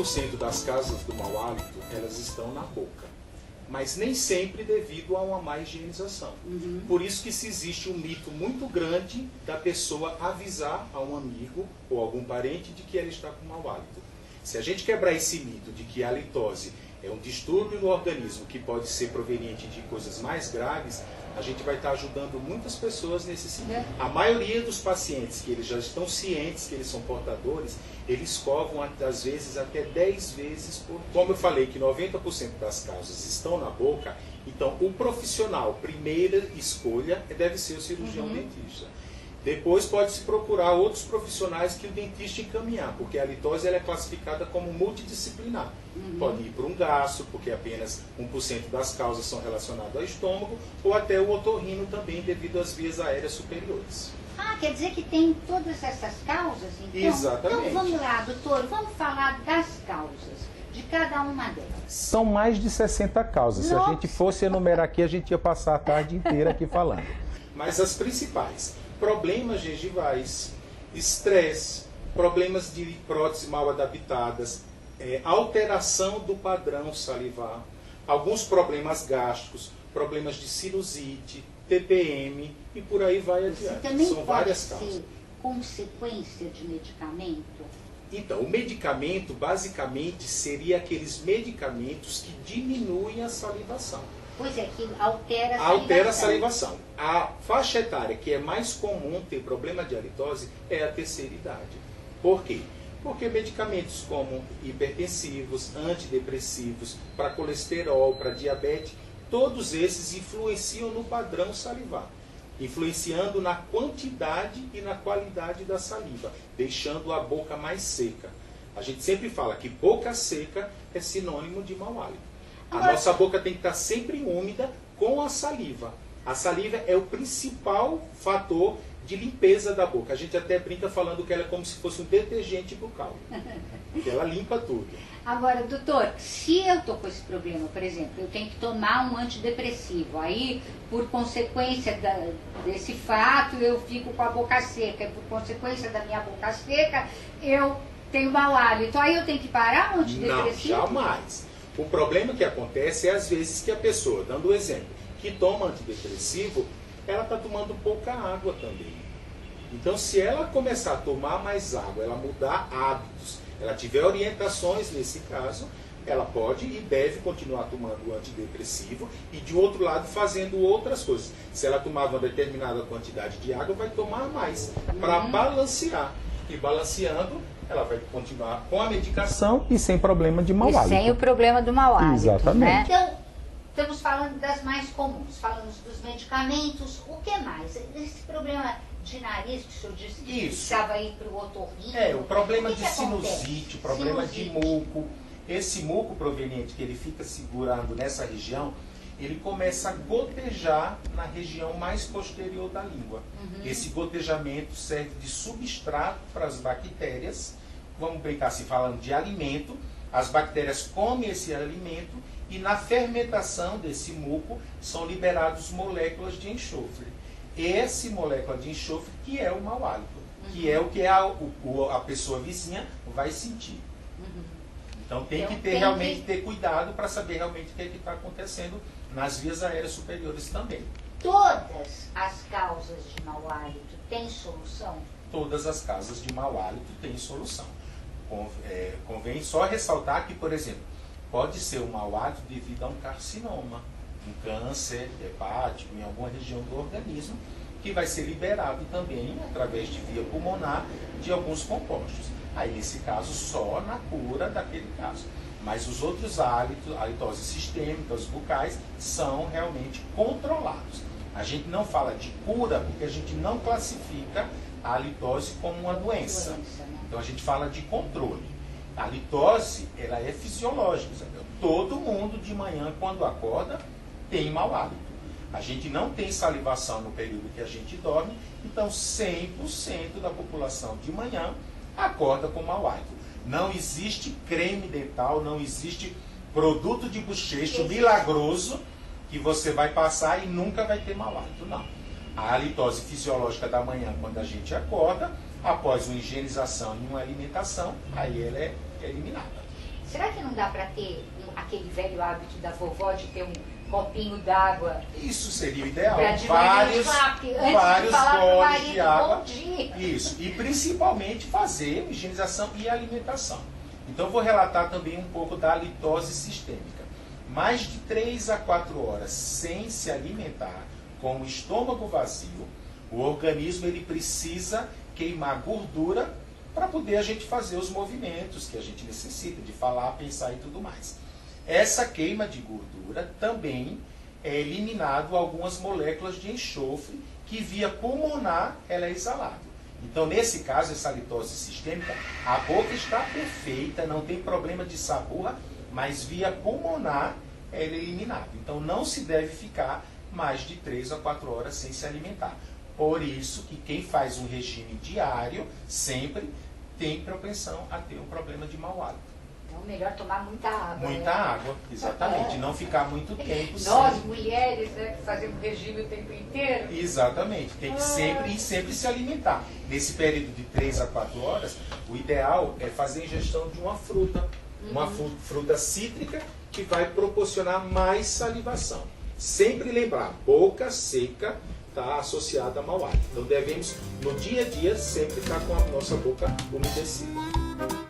90% das causas do mau hálito, elas estão na boca. Mas nem sempre devido a uma má higienização. Por isso que se existe um mito muito grande da pessoa avisar a um amigo ou algum parente de que ela está com mau hálito. Se a gente quebrar esse mito de que a halitose é um distúrbio no organismo que pode ser proveniente de coisas mais graves, a gente vai estar ajudando muitas pessoas nesse sentido. A maioria dos pacientes que eles já estão cientes que eles são portadores, eles escovam às vezes até 10 vezes por... Como eu falei que 90% das causas estão na boca, então o profissional, primeira escolha, deve ser o cirurgião dentista. Depois pode-se procurar outros profissionais que o dentista encaminhar, porque a halitose ela é classificada como multidisciplinar. Pode ir para um gastro, porque apenas 1% das causas são relacionadas ao estômago, ou até o otorrino também, devido às vias aéreas superiores. Ah, quer dizer que tem todas essas causas, então? Exatamente. Então vamos lá, doutor, vamos falar das causas, de cada uma delas. São mais de 60 causas. Nossa. Se a gente fosse enumerar aqui, a gente ia passar a tarde inteira aqui falando. Mas as principais: problemas gengivais, estresse, problemas de próteses mal adaptadas, alteração do padrão salivar, alguns problemas gástricos, problemas de sinusite, TPM e por aí vai adiante. Também São várias causas. ser consequência de medicamento? Então, o medicamento basicamente seria aqueles medicamentos que diminuem a salivação. Pois é, que altera a salivação. Altera a salivação. A faixa etária que é mais comum ter problema de halitose é a terceira idade. Por quê? Porque medicamentos como hipertensivos, antidepressivos, para colesterol, para diabetes, todos esses influenciam no padrão salivar, influenciando na quantidade e na qualidade da saliva, deixando a boca mais seca. A gente sempre fala que boca seca é sinônimo de mau hálito. A nossa boca tem que estar sempre úmida com a saliva. A saliva é o principal fator de limpeza da boca. A gente até brinca falando que ela é como se fosse um detergente bucal, que ela limpa tudo. Agora, doutor, se eu estou com esse problema, por exemplo, eu tenho que tomar um antidepressivo, aí, por consequência desse fato, eu fico com a boca seca, e por consequência da minha boca seca, eu tenho mau hálito, aí eu tenho que parar o antidepressivo? Não, jamais. O problema que acontece é às vezes que a pessoa, dando o exemplo, que toma antidepressivo, ela está tomando pouca água também. Então, se ela começar a tomar mais água, ela mudar hábitos, ela tiver orientações nesse caso, ela pode e deve continuar tomando o antidepressivo e, de outro lado, fazendo outras coisas. Se ela tomava uma determinada quantidade de água, vai tomar mais, para balancear. E balanceando, ela vai continuar com a medicação e sem problema de mau hálito. E sem o problema do mau hálito, Exatamente. né? Então, estamos falando das mais comuns, falamos dos medicamentos, o que mais? Esse problema de nariz que o senhor disse que precisava ir para o otorrino. O problema de acontece? sinusite, o problema de muco. Esse muco proveniente que ele fica segurando nessa região, ele começa a gotejar na região mais posterior da língua. Esse gotejamento serve de substrato para as bactérias. Vamos brincar assim, falando de alimento. As bactérias comem esse alimento e na fermentação desse muco são liberadas moléculas de enxofre. Essa molécula de enxofre que é o mau hálito, que é o que a pessoa vizinha vai sentir. Então tem que ter realmente ter cuidado para saber realmente o que está acontecendo nas vias aéreas superiores também. Todas as causas de mau hálito têm solução? Todas as causas de mau hálito têm solução. Convém só ressaltar que, por exemplo, pode ser um mau hálito devido a um carcinoma, um câncer hepático em alguma região do organismo, que vai ser liberado também, através de via pulmonar, de alguns compostos. Aí, nesse caso, só na cura daquele caso. Mas os outros hálitos, halitoses sistêmicas, bucais, são realmente controlados. A gente não fala de cura, porque a gente não classifica a halitose como uma doença. Então, a gente fala de controle. A halitose, ela é fisiológica, sabe? Todo mundo de manhã, quando acorda, tem mau hálito. A gente não tem salivação no período que a gente dorme, então 100% da população de manhã acorda com mau hálito. Não existe creme dental, não existe produto de bochecho milagroso que você vai passar e nunca vai ter mau hálito, não. A halitose fisiológica da manhã, quando a gente acorda, após uma higienização e uma alimentação, aí ela é eliminada. Será que não dá para ter aquele velho hábito da vovó de ter um copinho d'água? Isso seria o ideal. Pra de Vários goles de água. Bom dia. Isso. E principalmente fazer higienização e alimentação. Então vou relatar também um pouco da litose sistêmica. Mais de 3 a 4 horas sem se alimentar, com o estômago vazio, o organismo ele precisa queimar gordura para poder a gente fazer os movimentos que a gente necessita, de falar, pensar e tudo mais. Essa queima de gordura também é eliminado algumas moléculas de enxofre que via pulmonar ela é exalada. Então, nesse caso, essa litose sistêmica, a boca está perfeita, não tem problema de saburra, mas via pulmonar ela é eliminada. Então, não se deve ficar mais de 3 a 4 horas sem se alimentar. Por isso que quem faz um regime diário, sempre tem propensão a ter um problema de mau hálito. Então, melhor tomar muita água. Muita água, exatamente. E não ficar muito tempo Nós, sem... mulheres, né, que fazemos regime o tempo inteiro. Exatamente. Tem que sempre se alimentar. Nesse período de 3 a 4 horas, o ideal é fazer a ingestão de uma fruta. Uma fruta cítrica que vai proporcionar mais salivação. Sempre lembrar, boca seca está associada a mau hálito. Então devemos, no dia a dia, sempre estar com a nossa boca umedecida.